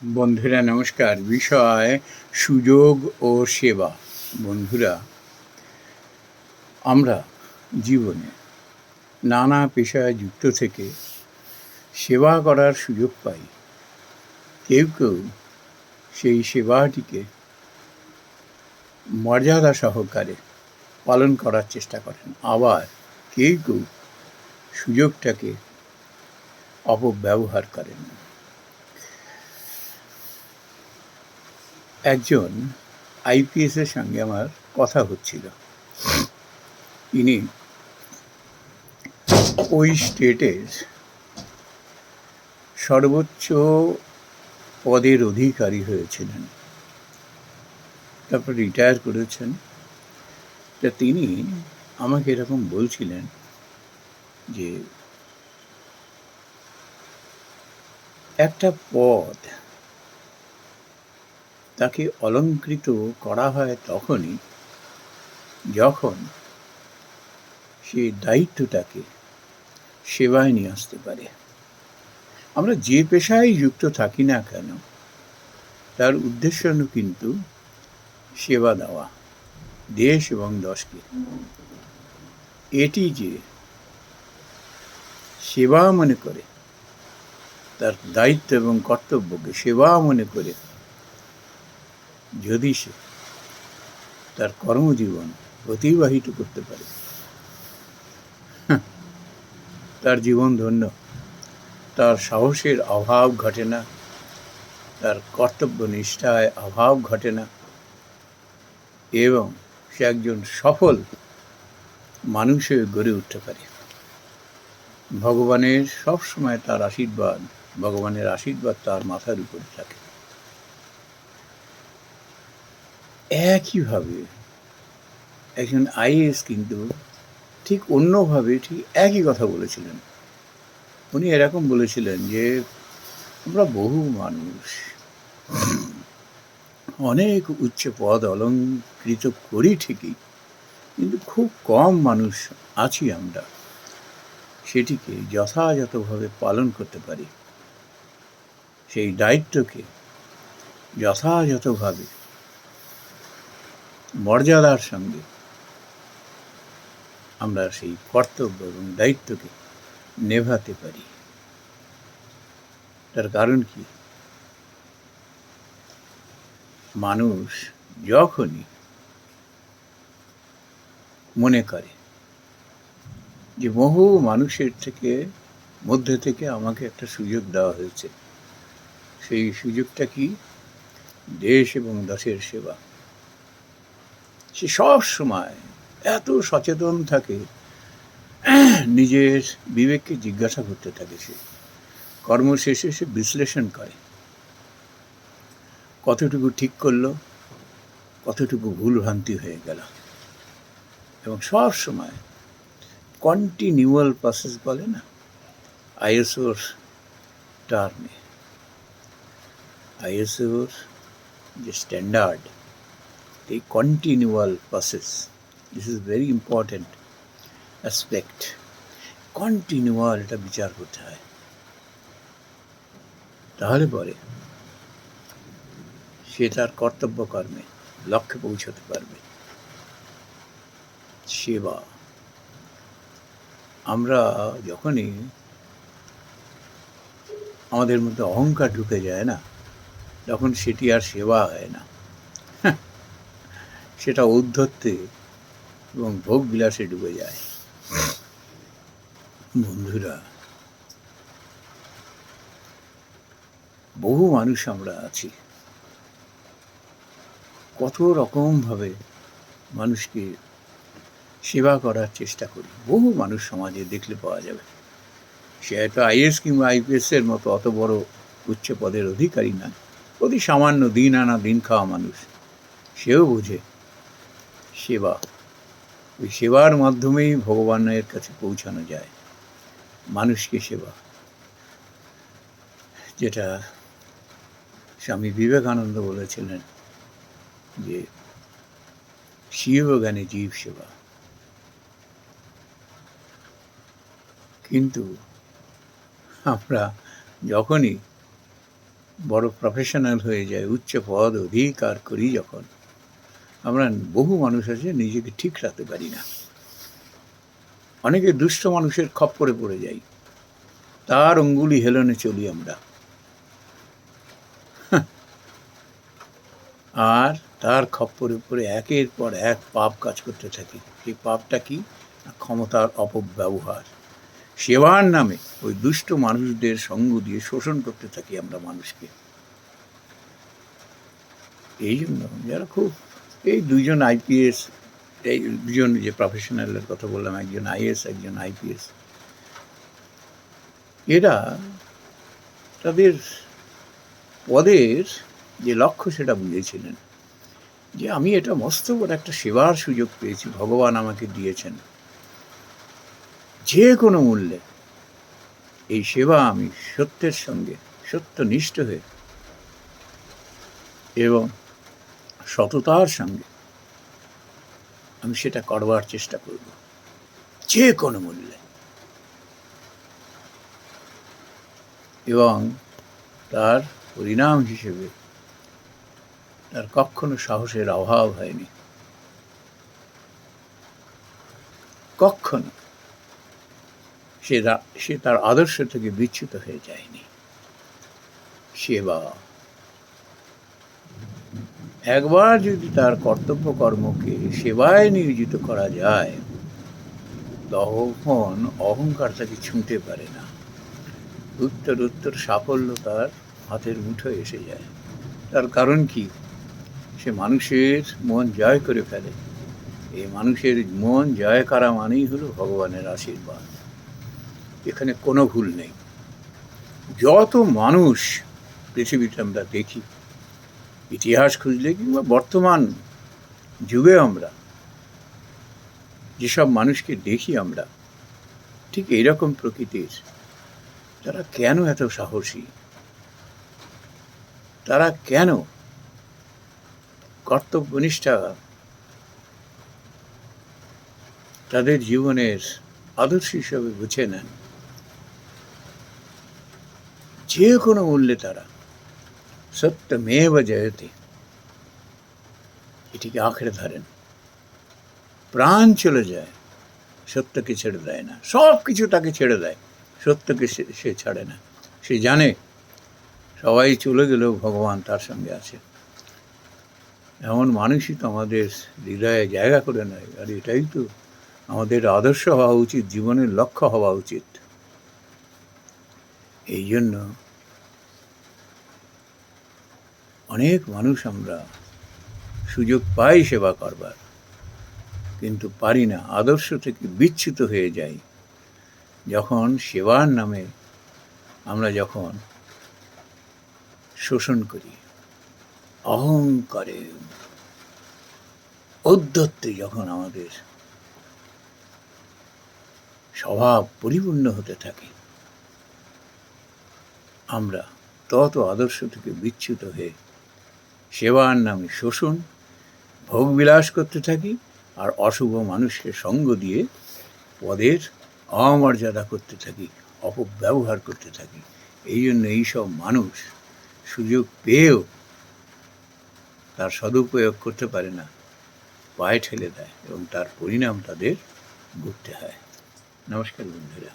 বন্ধুরা নমস্কার। বিষয় সুযোগ ও সেবা। বন্ধুরা, আমরা জীবনে নানা পেশায় যুক্ত থেকে সেবা করার সুযোগ পাই। কেউ কেউ সেই সেবাটিকে মর্যাদা সহকারে পালন করার চেষ্টা করেন, আবার কেউ কেউ সুযোগটাকে অপব্যবহার করেন। একজন আইপিএসের সঙ্গে আমার কথা হচ্ছিল। তিনি ওই স্টেটের সর্বোচ্চ পদের অধিকারী হয়েছিলেন, তারপর রিটায়ার করেছেন। তা তিনি আমাকে এরকম বলছিলেন যে একটা পদ তাকে অলংকৃত করা হয় তখনই যখন সে দায়িত্বটাকে সেবায় নিয়ে আসতে পারে। আমরা যে পেশায় যুক্ত থাকি না কেন, তার উদ্দেশ্য কিন্তু সেবা দেওয়া দেশ এবং দশকে। এটি যে সেবা মনে করে, তার দায়িত্ব এবং কর্তব্যকে সেবা মনে করে যদি সে তার কর্মজীবন অতিবাহিত করতে পারে, তার জীবন ধন্য। তার সাহসের অভাব ঘটে না, তার কর্তব্য নিষ্ঠায় অভাব ঘটে না, এবং সে একজন সফল মানুষ হয়ে গড়ে উঠতে পারে। ভগবানের সবসময় তার আশীর্বাদ, ভগবানের আশীর্বাদ তার মাথার উপরে থাকে। একইভাবে একজন আইএএস কিন্তু ঠিক অন্যভাবে ঠিক একই কথা বলেছিলেন। উনি এরকম বলেছিলেন যে আমরা বহু মানুষ অনেক উচ্চ পদ অলংকৃত করি ঠিকই, কিন্তু খুব কম মানুষ আছি আমরা সেটিকে যথাযথভাবে পালন করতে পারি, সেই দায়িত্বকে যথাযথভাবে মর্যাদার সঙ্গে আমরা সেই কর্তব্য এবং দায়িত্বকে নেভাতে পারি। তার কারণ কি? মানুষ যখনই মনে করে যে বহু মানুষের মধ্যে থেকে আমাকে একটা সুযোগ দেওয়া হয়েছে, সেই সুযোগটা কি? দেশ এবং দেশের সেবা। সে সব সময় এত সচেতন থাকে, নিজের বিবেককে জিজ্ঞাসা করতে থাকে। সে কর্মশেষে সে বিশ্লেষণ করে, কতটুকু ঠিক করলো, কতটুকু ভুল ভ্রান্তি হয়ে গেল। এবং সব সময় কন্টিনিউয়াল প্রসেস বলে না আইএসওর টার্মে, আইএসওর যে স্ট্যান্ডার্ড, এই continual process, this is very important aspect. Continual এটা বিচার করতে হয়, তাহলে পরে সে তার কর্তব্য কর্মে লক্ষ্যে পৌঁছতে পারবে। সেবা, আমরা যখনই আমাদের মধ্যে অহংকার ঢুকে যায় না, তখন সেটি আর সেবা হয় না, সেটা ঔদ্ধত্যে এবং ভোগ বিলাসে ডুবে যায়। বন্ধুরা, বহু মানুষ আমরা আছি, কত রকমভাবে মানুষকে সেবা করার চেষ্টা করি। বহু মানুষ সমাজে দেখলে পাওয়া যাবে, সে হয়তো আইএস কিংবা আইপিএসের মতো অত বড় উচ্চ পদের অধিকারী না, অতি সামান্য দিন আনা দিন খাওয়া মানুষ, সেও বোঝে সেবা, ওই সেবার মাধ্যমেই ভগবানের কাছে পৌঁছানো যায়। মানুষকে সেবা, যেটা স্বামী বিবেকানন্দ বলেছিলেন যে শিব জ্ঞানে জীব সেবা। কিন্তু আমরা যখনই বড় প্রফেশনাল হয়ে যায়, উচ্চ পদ অধিকার করি যখন, আমরা বহু মানুষ আছে নিজেকে ঠিক রাখতে পারি না। অনেকে দুষ্ট মানুষের খপ্পরে পড়ে যাই, তার অঙ্গুলি হেলনে চলি আমরা, আর তার খপ্পরে পড়ে একের পর এক পাপ কাজ করতে থাকি। সেই পাপটা কি? ক্ষমতার অপব্যবহার। সেবার নামে ওই দুষ্ট মানুষদের সঙ্গ দিয়ে শোষণ করতে থাকি আমরা মানুষকে। এই জন্য যারা খুব, এই দুইজন আইপিএস, এই দুজন যে প্রফেশনালের কথা বললাম, একজন আইএস একজন আইপিএস, এরা তাদের পদের যে লক্ষ্য সেটা বুঝেছিলেন, যে আমি এটা মস্ত বড় একটা সেবার সুযোগ পেয়েছি, ভগবান আমাকে দিয়েছেন, যে কোনো মূল্যে এই সেবা আমি সত্যের সঙ্গে সত্যনিষ্ঠ হয়ে এবং সততার সঙ্গে আমি সেটা করবার চেষ্টা করব, যে কোনো মূল্যে। এবং তার পরিণাম হিসেবে তার কখনো সাহসের অভাব হয়নি, কখনো সে তার আদর্শ থেকে বিচ্যুত হয়ে যায়নি। সেবা, একবার যদি তার কর্তব্য কর্মকে সেবায় নিয়োজিত করা যায়, তখন অহংকার তাকে ছুঁতে পারে না, উত্তর উত্তর সাফল্য তার হাতের মুঠোয় এসে যায়। তার কারণ কি? সে মানুষের মন জয় করে ফেলে। এই মানুষের মন জয় করা মানেই হলো ভগবানের আশীর্বাদ। এখানে কোনো ভুল নেই। যত মানুষ পৃথিবীতে আমরা দেখি, ইতিহাস খুঁজলে কিংবা বর্তমান যুগে আমরা যেসব মানুষকে দেখি, আমরা ঠিক এইরকম প্রকৃতির। তারা কেন এত সাহসী? তারা কেন কর্তব্যনিষ্ঠা তাদের জীবনের আদর্শ হিসাবে বুঝে নেন? যে কোনো মূল্যে তারা সত্যমেব জয়তে এটিকে আঁকড়ে ধরেন। প্রাণ চলে যায়, সত্যকে ছেড়ে দেয় না। সব কিছু তাকে ছেড়ে দেয়, সত্যকে সে ছাড়ে না। সে জানে সবাই চলে গেলেও ভগবান তার সঙ্গে আছে। এমন মানুষই তো আমাদের হৃদয়ে জায়গা করে নেয়। আর এটাই তো আমাদের আদর্শ হওয়া উচিত, জীবনের লক্ষ্য হওয়া উচিত। এই জন্য অনেক মানুষ আমরা সুযোগ পাই সেবা করবার, কিন্তু পারি না, আদর্শ থেকে বিচ্যুত হয়ে যাই। যখন সেবার নামে আমরা যখন শোষণ করি, অহংকারে ঔদ্ধত্যে যখন আমাদের স্বভাব পরিপূর্ণ হতে থাকে, আমরা তত আদর্শ থেকে বিচ্যুত হয়ে সেবার নামে শোষণ, ভোগবিলাস করতে থাকি, আর অশুভ মানুষকে সঙ্গ দিয়ে পদের অমর্যাদা করতে থাকি, অপব্যবহার করতে থাকি। এই জন্য এইসব মানুষ সুযোগ পেয়েও তার সদুপয়োগ করতে পারে না, পায়ে ঠেলে দেয় এবং তার পরিণাম তাদের ভুগতে হয়। নমস্কার বন্ধুরা।